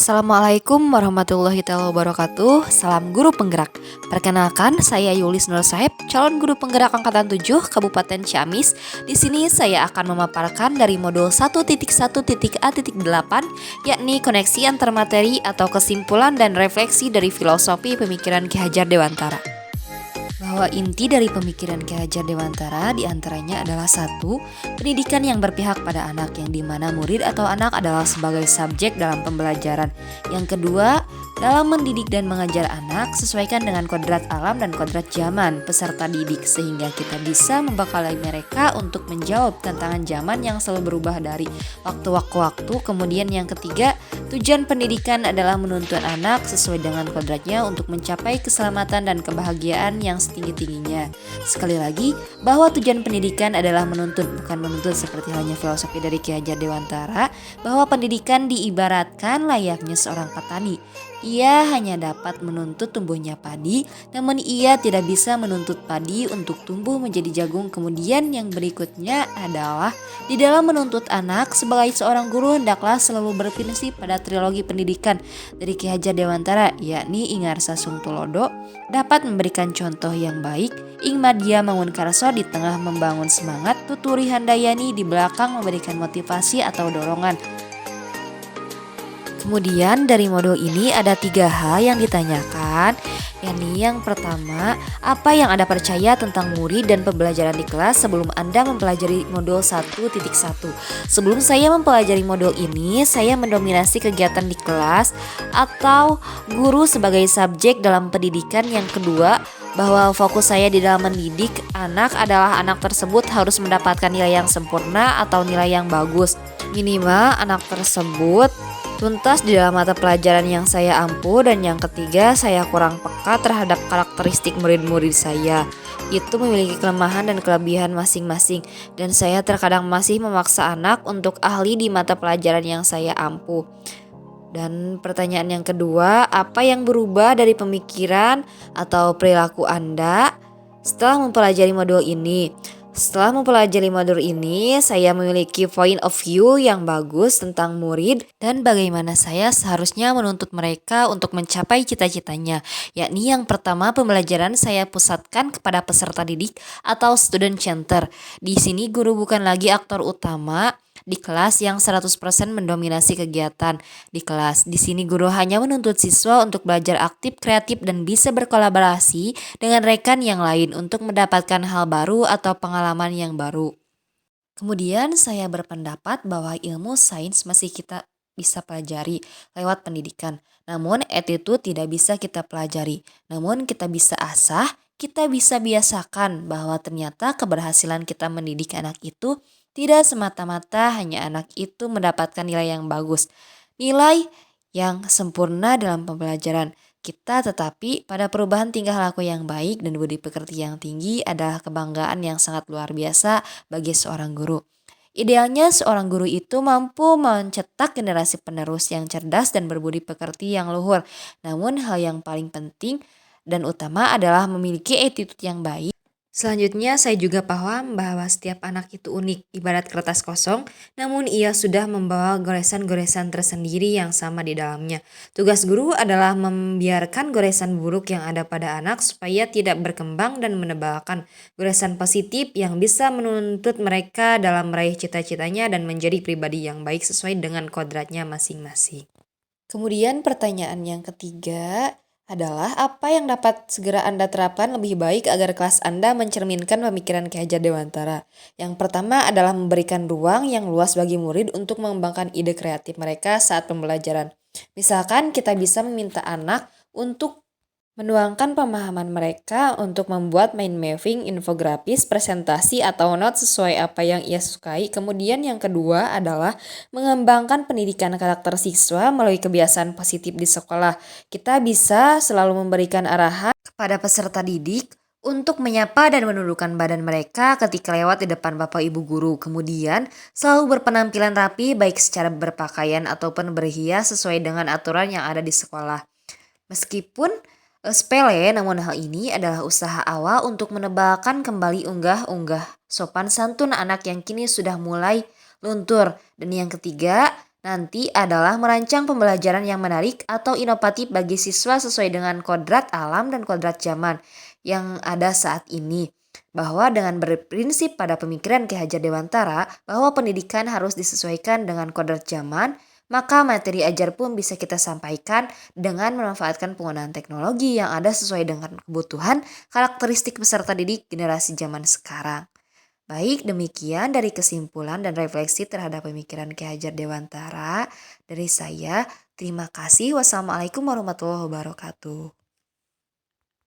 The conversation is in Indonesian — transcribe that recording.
Assalamualaikum warahmatullahi wabarakatuh. Salam guru penggerak. Perkenalkan, saya Yulis Nur Saib, calon guru penggerak angkatan 7 Kabupaten Ciamis. Di sini saya akan memaparkan dari modul 1.1.A.8, yakni koneksi antar materi atau kesimpulan dan refleksi dari filosofi pemikiran Ki Hajar Dewantara. Bahwa inti dari pemikiran Ki Hajar Dewantara diantaranya adalah satu, pendidikan yang berpihak pada anak, yang dimana murid atau anak adalah sebagai subjek dalam pembelajaran. Yang kedua, dalam mendidik dan mengajar anak sesuaikan dengan kodrat alam dan kodrat zaman peserta didik, sehingga kita bisa membekali mereka untuk menjawab tantangan zaman yang selalu berubah dari waktu ke waktu. Kemudian yang ketiga, tujuan pendidikan adalah menuntun anak sesuai dengan kodratnya untuk mencapai keselamatan dan kebahagiaan yang setinggi-tingginya. Sekali lagi, bahwa tujuan pendidikan adalah menuntun, bukan menuntut seperti halnya filosofi dari Ki Hajar Dewantara, bahwa pendidikan diibaratkan layaknya seorang petani. Ia hanya dapat menuntut tumbuhnya padi, namun ia tidak bisa menuntut padi untuk tumbuh menjadi jagung. Kemudian yang berikutnya adalah di dalam menuntut anak, sebagai seorang guru hendaklah selalu berprinsip pada trilogi pendidikan dari Ki Hajar Dewantara, yakni Ingarsa Sung Tulodo dapat memberikan contoh yang baik, Ing Madya Mangunkarso di tengah membangun semangat, Tuturi Handayani di belakang memberikan motivasi atau dorongan. Kemudian dari modul ini ada 3 hal yang ditanyakan, yakni yang pertama, apa yang Anda percaya tentang murid dan pembelajaran di kelas sebelum Anda mempelajari modul 1.1. Sebelum saya mempelajari modul ini, saya mendominasi kegiatan di kelas atau guru sebagai subjek dalam pendidikan. Yang kedua, bahwa fokus saya di dalam mendidik anak adalah anak tersebut harus mendapatkan nilai yang sempurna atau nilai yang bagus. Minimal anak tersebut tuntas di dalam mata pelajaran yang saya ampu. Dan yang ketiga, saya kurang peka terhadap karakteristik murid-murid saya. Itu memiliki kelemahan dan kelebihan masing-masing, dan saya terkadang masih memaksa anak untuk ahli di mata pelajaran yang saya ampu. Dan pertanyaan yang kedua, apa yang berubah dari pemikiran atau perilaku Anda setelah mempelajari modul ini? Setelah mempelajari modul ini, saya memiliki point of view yang bagus tentang murid dan bagaimana saya seharusnya menuntut mereka untuk mencapai cita-citanya. Yakni yang pertama, pembelajaran saya pusatkan kepada peserta didik atau student center. Di sini guru bukan lagi aktor utama di kelas yang 100% mendominasi kegiatan di kelas. Di sini guru hanya menuntut siswa untuk belajar aktif, kreatif, dan bisa berkolaborasi dengan rekan yang lain untuk mendapatkan hal baru atau pengalaman yang baru. Kemudian saya berpendapat bahwa ilmu sains masih kita bisa pelajari lewat pendidikan. Namun attitude tidak bisa kita pelajari. Namun kita bisa asah, kita bisa biasakan bahwa ternyata keberhasilan kita mendidik anak itu tidak semata-mata hanya anak itu mendapatkan nilai yang bagus, nilai yang sempurna dalam pembelajaran kita, tetapi pada perubahan tingkah laku yang baik dan budi pekerti yang tinggi adalah kebanggaan yang sangat luar biasa bagi seorang guru. Idealnya seorang guru itu mampu mencetak generasi penerus yang cerdas dan berbudi pekerti yang luhur. Namun hal yang paling penting dan utama adalah memiliki attitude yang baik. Selanjutnya, saya juga paham bahwa setiap anak itu unik, ibarat kertas kosong, namun ia sudah membawa goresan-goresan tersendiri yang sama di dalamnya. Tugas guru adalah membiarkan goresan buruk yang ada pada anak supaya tidak berkembang dan menebalkan goresan positif yang bisa menuntut mereka dalam meraih cita-citanya dan menjadi pribadi yang baik sesuai dengan kodratnya masing-masing. Kemudian pertanyaan yang ketiga adalah apa yang dapat segera Anda terapkan lebih baik agar kelas Anda mencerminkan pemikiran Ki Hajar Dewantara. Yang pertama adalah memberikan ruang yang luas bagi murid untuk mengembangkan ide kreatif mereka saat pembelajaran. Misalkan kita bisa meminta anak untuk menuangkan pemahaman mereka untuk membuat mind mapping, infografis, presentasi, atau note sesuai apa yang ia sukai. Kemudian yang kedua adalah mengembangkan pendidikan karakter siswa melalui kebiasaan positif di sekolah. Kita bisa selalu memberikan arahan kepada peserta didik untuk menyapa dan menundukkan badan mereka ketika lewat di depan Bapak Ibu guru. Kemudian selalu berpenampilan rapi baik secara berpakaian ataupun berhias sesuai dengan aturan yang ada di sekolah. Meskipun sepele, namun hal ini adalah usaha awal untuk menebalkan kembali unggah-unggah sopan santun anak yang kini sudah mulai luntur. Dan yang ketiga, nanti adalah merancang pembelajaran yang menarik atau inovatif bagi siswa sesuai dengan kodrat alam dan kodrat zaman yang ada saat ini. Bahwa dengan berprinsip pada pemikiran Ki Hajar Dewantara bahwa pendidikan harus disesuaikan dengan kodrat zaman, maka materi ajar pun bisa kita sampaikan dengan memanfaatkan penggunaan teknologi yang ada sesuai dengan kebutuhan karakteristik peserta didik generasi zaman sekarang. Baik, demikian dari kesimpulan dan refleksi terhadap pemikiran Ki Hajar Dewantara dari saya. Terima kasih. Wassalamualaikum warahmatullahi wabarakatuh.